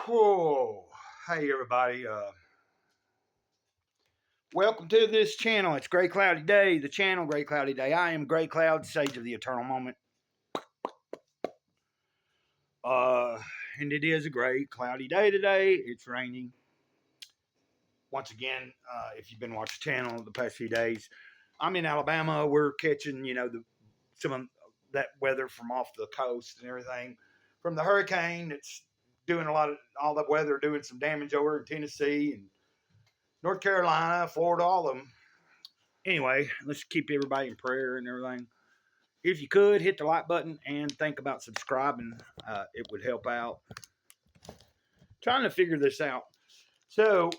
Whoa. Hey, everybody. Welcome to this channel. It's Gray Cloudy Day. The channel, Gray Cloudy Day. I am Gray Cloud, Sage of the Eternal Moment. Uh, and it is a gray, cloudy day today. It's raining. Once again, if you've been watching the channel the past few days, I'm in Alabama. We're catching, some of that weather from off the coast and everything. From the hurricane, it's doing all the weather doing some damage over in Tennessee and North Carolina, Florida, all of them. Anyway, let's keep everybody in prayer and everything. If you could, hit the like button and think about subscribing. It would help out. Trying to figure this out. So,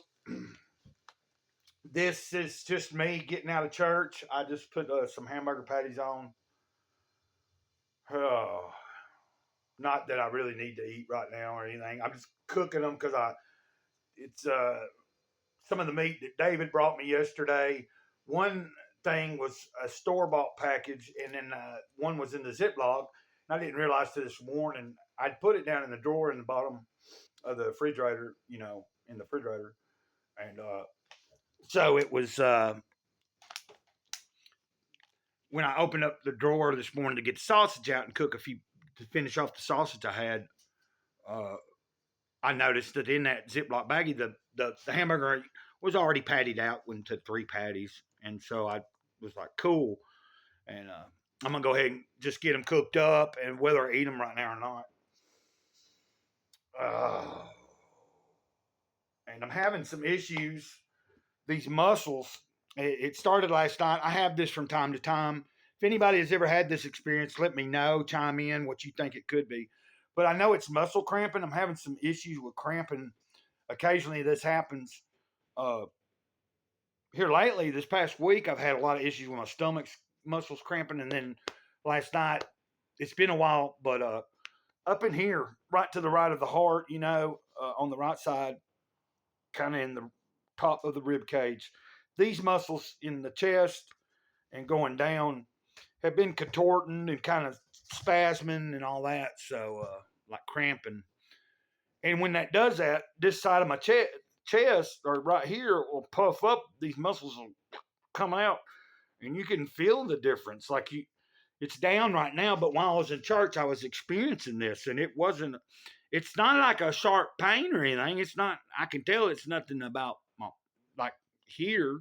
this is just me getting out of church. I just put some hamburger patties on. Oh, not that I really need to eat right now or anything. I'm just cooking them because it's some of the meat that David brought me yesterday. One thing was a store bought package, and then one was in the Ziploc. And I didn't realize till this morning I'd put it down in the drawer in the bottom of the refrigerator, in the refrigerator. And so it was when I opened up the drawer this morning to get the sausage out and cook to finish off the sausage I had. Uh, I noticed that in that Ziploc baggie, the hamburger was already patted out into 3 patties. And so I was like, cool. And I'm going to go ahead and just get them cooked up, and whether I eat them right now or not. Uh, and I'm having some issues. These muscles, it started last night. I have this from time to time. If anybody has ever had this experience, let me know, chime in what you think it could be. But I know it's muscle cramping. I'm having some issues with cramping. Occasionally this happens. Uh, Here lately, this past week, I've had a lot of issues with my stomach's muscles cramping. And then last night, it's been a while, but up in here, right to the right of the heart, on the right side, kind of in the top of the rib cage. These muscles in the chest and going down have been contorting and kind of spasming and all that. So, like cramping. And when that does that, this side of my chest or right here will puff up. These muscles will come out, and you can feel the difference. It's down right now, but while I was in church, I was experiencing this, and it wasn't. It's not like a sharp pain or anything. It's not. I can tell it's nothing about like here.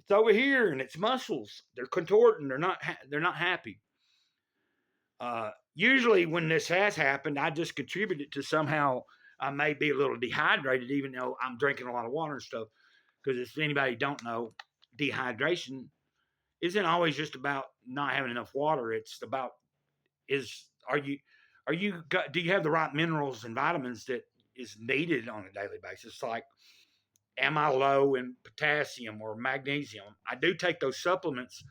It's over here, and it's muscles. They're contorting. They're not. They're not happy. Usually, when this has happened, I just contribute it to somehow I may be a little dehydrated, even though I'm drinking a lot of water and stuff. Because if anybody don't know, dehydration isn't always just about not having enough water. It's about is do you have the right minerals and vitamins that is needed on a daily basis? Like, am I low in potassium or magnesium? I do take those supplements,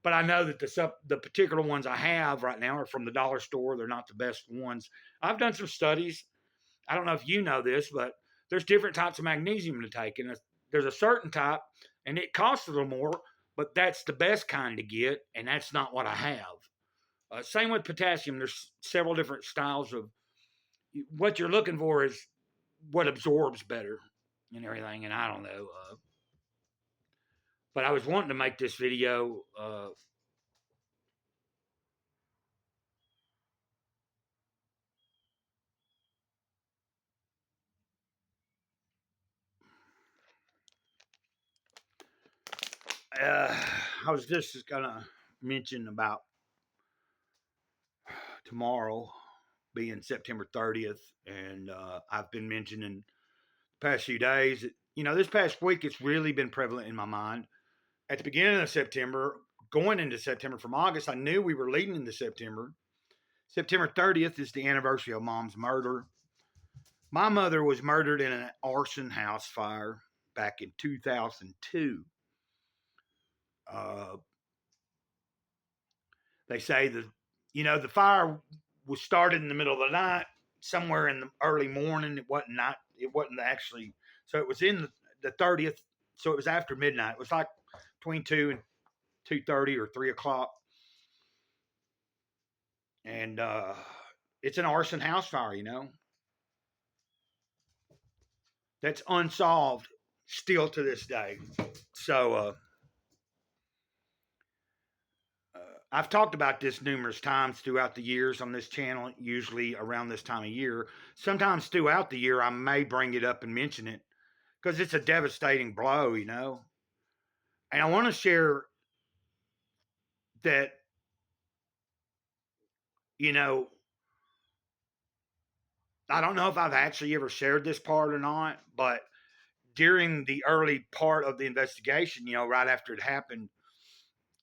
but I know that the particular ones I have right now are from the dollar store. They're not the best ones. I've done some studies. I don't know if you know this, but there's different types of magnesium to take, and there's a certain type, and it costs a little more, but that's the best kind to get, and that's not what I have. Same with potassium. There's several different styles of what you're looking for is what absorbs better and everything. And I don't know, but I was wanting to make this video. I was just gonna mention about tomorrow being September 30th, and I've been mentioning the past few days. This past week it's really been prevalent in my mind. At the beginning of September, going into September from August, I knew we were leading into September. September 30th is the anniversary of Mom's murder. My mother was murdered in an arson house fire back in 2002. Uh, they say the fire was started in the middle of the night, somewhere in the early morning. It wasn't not. It wasn't actually. So it was in the 30th. So it was after midnight. It was like between 2:30 or 3 o'clock, and it's an arson house fire. that's unsolved still to this day. So I've talked about this numerous times throughout the years on this channel, usually around this time of year. Sometimes throughout the year, I may bring it up and mention it because it's a devastating blow, you know. And I want to share that, you know, I don't know if I've actually ever shared this part or not, but during the early part of the investigation, you know, right after it happened,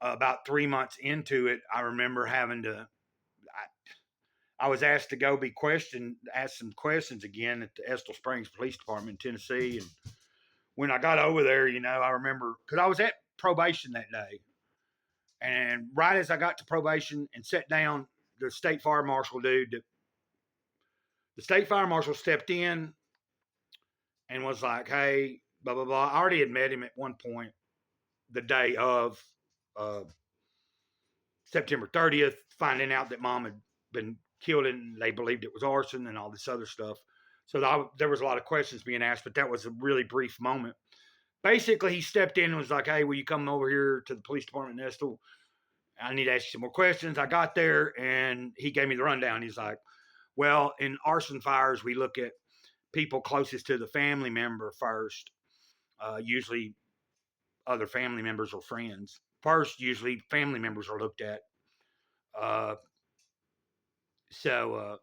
about 3 months into it, I remember having to, I was asked to go be questioned, ask some questions again at the Estill Springs Police Department in Tennessee. And when I got over there, you know, I remember because I was at probation that day. And right as I got to probation and sat down, the state fire marshal dude, the state fire marshal stepped in and was like, hey, blah, blah, blah. I already had met him at one point the day of uh, September 30th, finding out that mom had been killed and they believed it was arson and all this other stuff. So there was a lot of questions being asked, but that was a really brief moment. Basically, he stepped in and was like, hey, will you come over here to the police department in Estill? I need to ask you some more questions. I got there and he gave me the rundown. He's like, well, in arson fires, we look at people closest to the family member first, usually other family members or friends. First, usually family members are looked at. Uh, so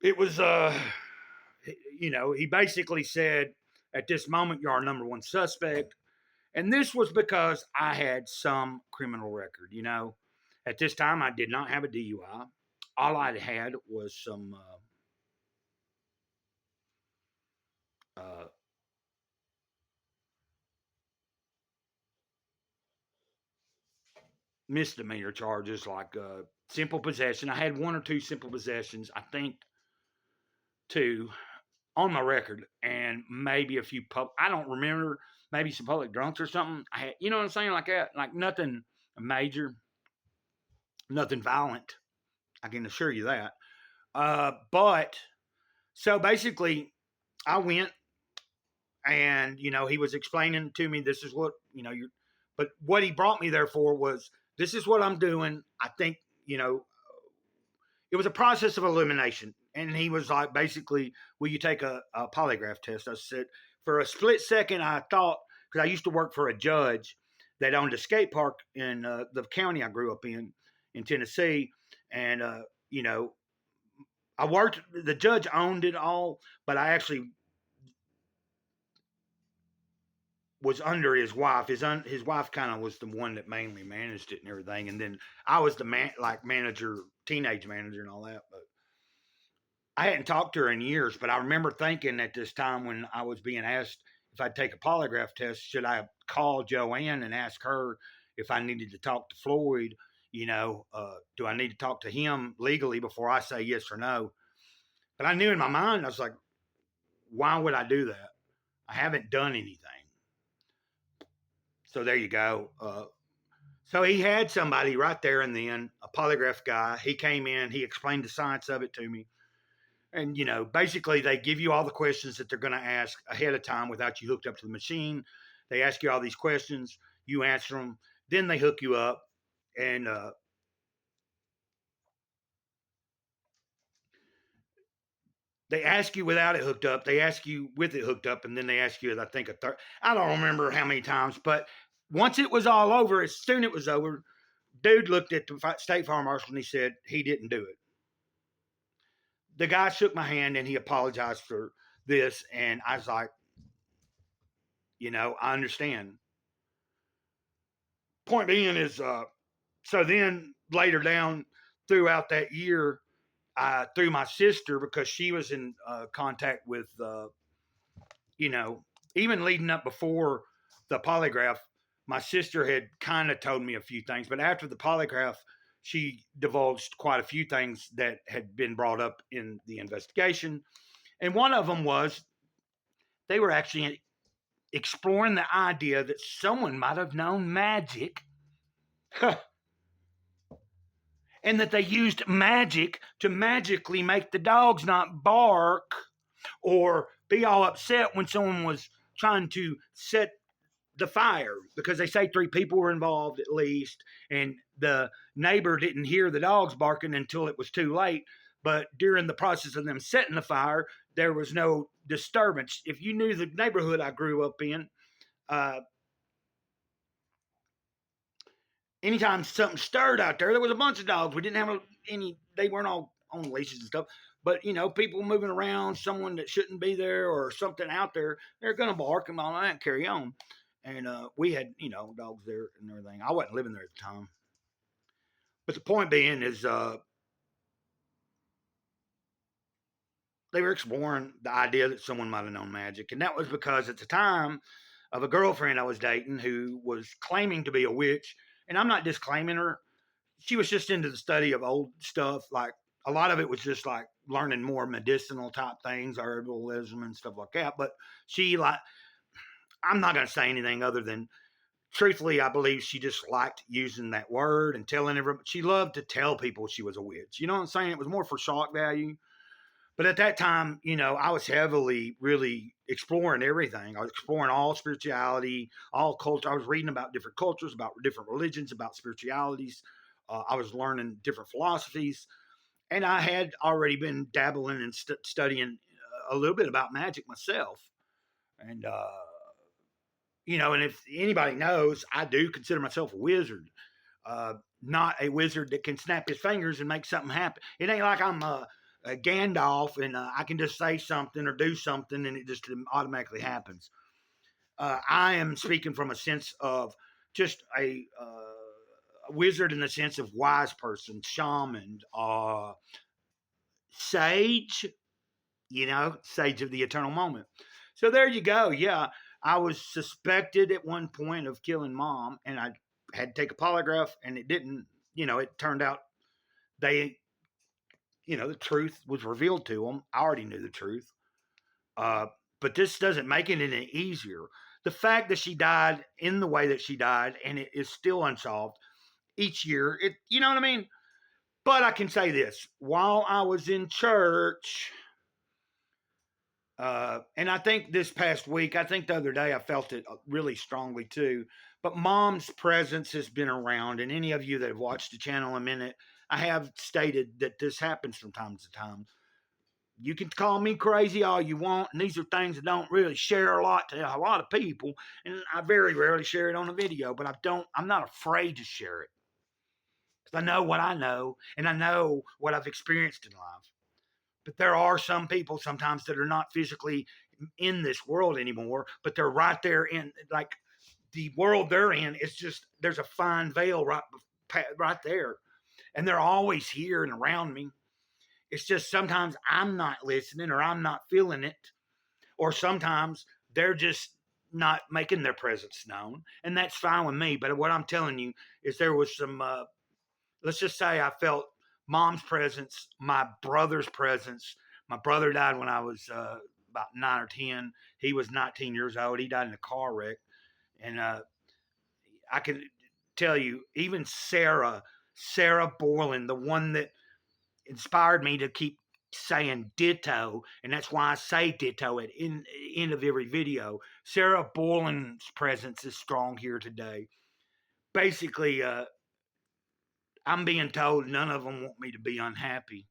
it was, you know, he basically said, at this moment, you're our number one suspect. And this was because I had some criminal record, you know. At this time, I did not have a DUI. All I had was some uh, misdemeanor charges like simple possession. I had one or two simple possessions, I think two on my record, and maybe a few I don't remember, maybe some public drunks or something. I had, you know what I'm saying, like that, like nothing major, nothing violent. I can assure you that. But so basically, I went and you know he was explaining to me this is what you know you but what he brought me there for was this is what I'm doing. I think you know it was a process of elimination. And he was like, basically, will you take a polygraph test? I said, for a split second, I thought, because I used to work for a judge that owned a skate park in the county I grew up in Tennessee. And, you know, the judge owned it all, but I actually was under his wife. His wife kind of was the one that mainly managed it and everything. And then I was the manager, teenage manager and all that. But I hadn't talked to her in years, but I remember thinking at this time when I was being asked if I'd take a polygraph test, should I call Joanne and ask her if I needed to talk to Floyd? You know, do I need to talk to him legally before I say yes or no? But I knew in my mind, I was like, why would I do that? I haven't done anything. So there you go. So he had somebody right there and then, a polygraph guy. He came in, he explained the science of it to me. And, you know, basically they give you all the questions that they're going to ask ahead of time without you hooked up to the machine. They ask you all these questions, you answer them, then they hook you up. And they ask you without it hooked up, they ask you with it hooked up, and then they ask you, I think, a third. I don't remember how many times, but once it was all over, as soon as it was over, dude looked at the state fire marshal and he said he didn't do it. The guy shook my hand and he apologized for this. And I was like, you know, I understand. Point being is, so then later down throughout that year, through my sister, because she was in contact with, you know, even leading up before the polygraph, my sister had kind of told me a few things. But after the polygraph, she divulged quite a few things that had been brought up in the investigation. And one of them was they were actually exploring the idea that someone might have known magic and that they used magic to magically make the dogs not bark or be all upset when someone was trying to set the fire, because they say 3 people were involved at least, and the neighbor didn't hear the dogs barking until it was too late. But during the process of them setting the fire, there was no disturbance. If you knew the neighborhood I grew up in, uh, anytime something stirred out there was a bunch of dogs. We didn't have any, they weren't all on leashes and stuff. But, people moving around, someone that shouldn't be there or something out there, they're going to bark and all that and carry on. And we had, dogs there and everything. I wasn't living there at the time. But the point being is they were exploring the idea that someone might have known magic. And that was because at the time of a girlfriend I was dating who was claiming to be a witch. And I'm not disclaiming her. She was just into the study of old stuff. Like a lot of it was just like learning more medicinal type things, herbalism and stuff like that. But I'm not going to say anything other than, truthfully, I believe she just liked using that word and telling everybody. She loved to tell people she was a witch. You know what I'm saying? It was more for shock value. But at that time, I was heavily really exploring everything. I was exploring all spirituality, all culture. I was reading about different cultures, about different religions, about spiritualities. I was learning different philosophies. And I had already been dabbling and studying a little bit about magic myself. And, and if anybody knows, I do consider myself a wizard. Not a wizard that can snap his fingers and make something happen. It ain't like I'm a Gandalf and I can just say something or do something and it just automatically happens. I am speaking from a sense of just a wizard in the sense of wise person, shaman, sage, sage of the eternal moment. So there you go. Yeah, I was suspected at one point of killing Mom, and I had to take a polygraph, and it didn't. It turned out they, the truth was revealed to them. I already knew the truth, but this doesn't make it any easier. The fact that she died in the way that she died, and it is still unsolved each year. You know what I mean? But I can say this: while I was in church. And I think this past week, I think the other day, I felt it really strongly too. But Mom's presence has been around, and any of you that have watched the channel a minute, I have stated that this happens from time to time. You can call me crazy all you want, and these are things that don't really share a lot to a lot of people, and I very rarely share it on a video. But I'm not afraid to share it because I know what I know, and I know what I've experienced in life. But there are some people sometimes that are not physically in this world anymore, but they're right there in like the world they're in. It's just there's a fine veil right there, and they're always here and around me. It's just sometimes I'm not listening or I'm not feeling it, or sometimes they're just not making their presence known, and that's fine with me. But what I'm telling you is there was some. Let's just say I felt Mom's presence, my brother's presence. My brother died when I was about 9 or 10. He was 19 years old. He died in a car wreck. And I can tell you, even Sarah Borland, the one that inspired me to keep saying ditto, and that's why I say ditto at the end of every video. Sarah Borland's presence is strong here today. Basically, I'm being told none of them want me to be unhappy.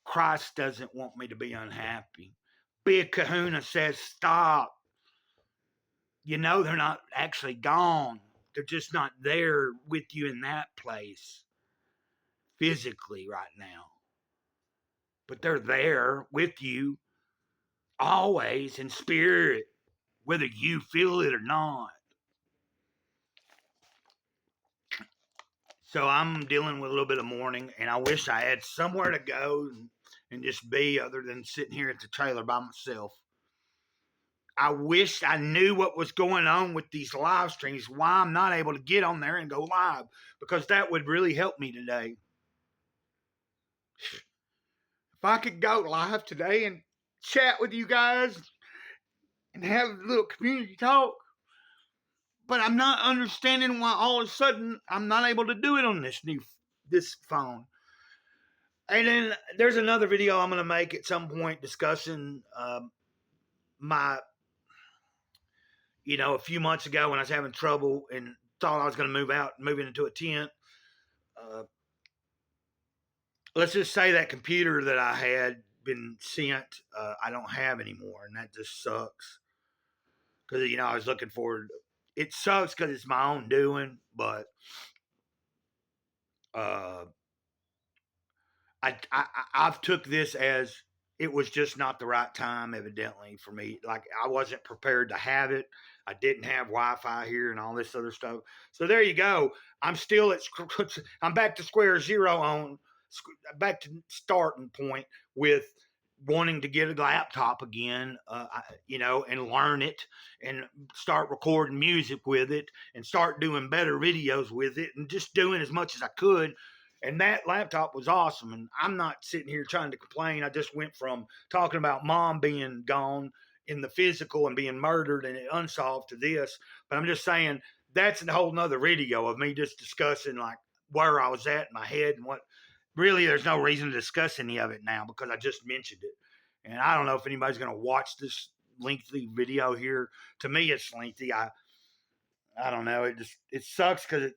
Christ doesn't want me to be unhappy. Big Kahuna says, stop. They're not actually gone. They're just not there with you in that place physically right now. But they're there with you always in spirit, whether you feel it or not. So I'm dealing with a little bit of mourning, and I wish I had somewhere to go and just be other than sitting here at the trailer by myself. I wish I knew what was going on with these live streams, why I'm not able to get on there and go live, because that would really help me today. If I could go live today and chat with you guys and have a little community talk, but I'm not understanding why all of a sudden I'm not able to do it on this phone. And then there's another video I'm going to make at some point discussing my, a few months ago when I was having trouble and thought I was going to move into a tent. Let's just say that computer that I had been sent, I don't have anymore, and that just sucks. Because, I was looking forward. It sucks because it's my own doing, but I've took this as it was just not the right time, evidently, for me. Like, I wasn't prepared to have it. I didn't have Wi-Fi here and all this other stuff. So there you go. I'm still I'm back to square zero back to starting point with wanting to get a laptop again, and learn it and start recording music with it and start doing better videos with it and just doing as much as I could. And that laptop was awesome. And I'm not sitting here trying to complain. I just went from talking about mom being gone in the physical and being murdered and unsolved to this. But I'm just saying that's a whole nother video of me just discussing like where I was at in my head and what really there's no reason to discuss any of it now because I just mentioned it. And I don't know if anybody's going to watch this lengthy video here. To me, it's lengthy. I don't know. It sucks because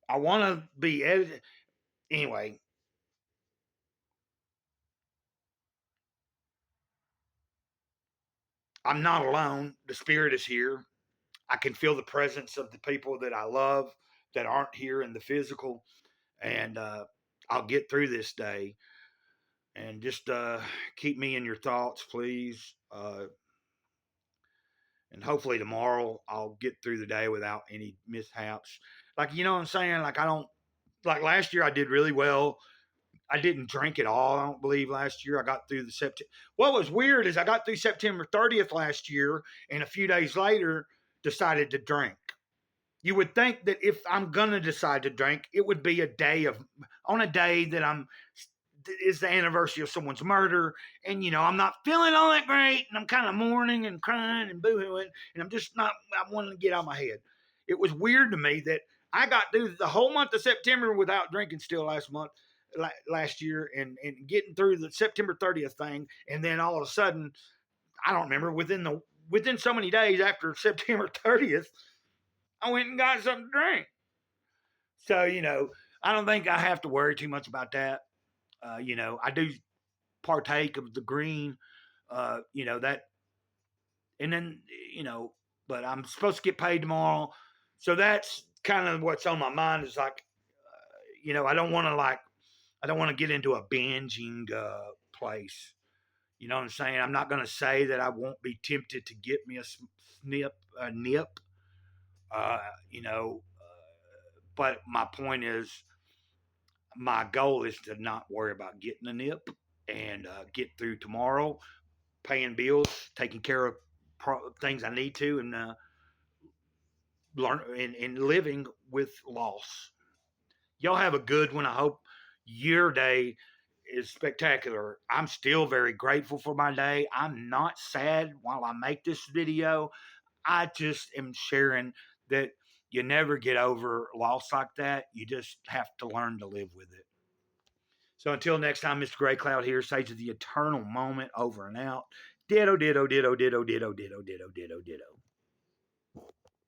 I want to be edited. Anyway, I'm not alone. The spirit is here. I can feel the presence of the people that I love that aren't here in the physical. And I'll get through this day. And just keep me in your thoughts, please. And hopefully tomorrow I'll get through the day without any mishaps. Like, you know what I'm saying? Like, I don't, like last year I did really well. I didn't drink at all. I don't believe last year I got through the September. What was weird is I got through September 30th last year, and a few days later decided to drink. You would think that if I'm gonna decide to drink, it would be on a day that is the anniversary of someone's murder, and I'm not feeling all that great, and I'm kind of mourning and crying and boohooing, and I'm just not. I wanted to get out of my head. It was weird to me that I got through the whole month of September without drinking still last year, and getting through the September 30th thing, and then all of a sudden, I don't remember within so many days after September 30th, I went and got something to drink. So I don't think I have to worry too much about that. I do partake of the green, that, and then, but I'm supposed to get paid tomorrow. So that's kind of what's on my mind is like, I don't want to get into a binging place. You know what I'm saying? I'm not going to say that I won't be tempted to get me a nip, uh, you know, but my point is, my goal is to not worry about getting a nip and get through tomorrow, paying bills, taking care of things I need to, and learn and living with loss. Y'all have a good one. I hope your day is spectacular. I'm still very grateful for my day. I'm not sad while I make this video. I just am sharing that you never get over loss like that. You just have to learn to live with it. So until next time, Mr. Gray Cloud here, Sage of the Eternal Moment, over and out. Ditto, ditto, ditto, ditto, ditto, ditto, ditto, ditto, ditto.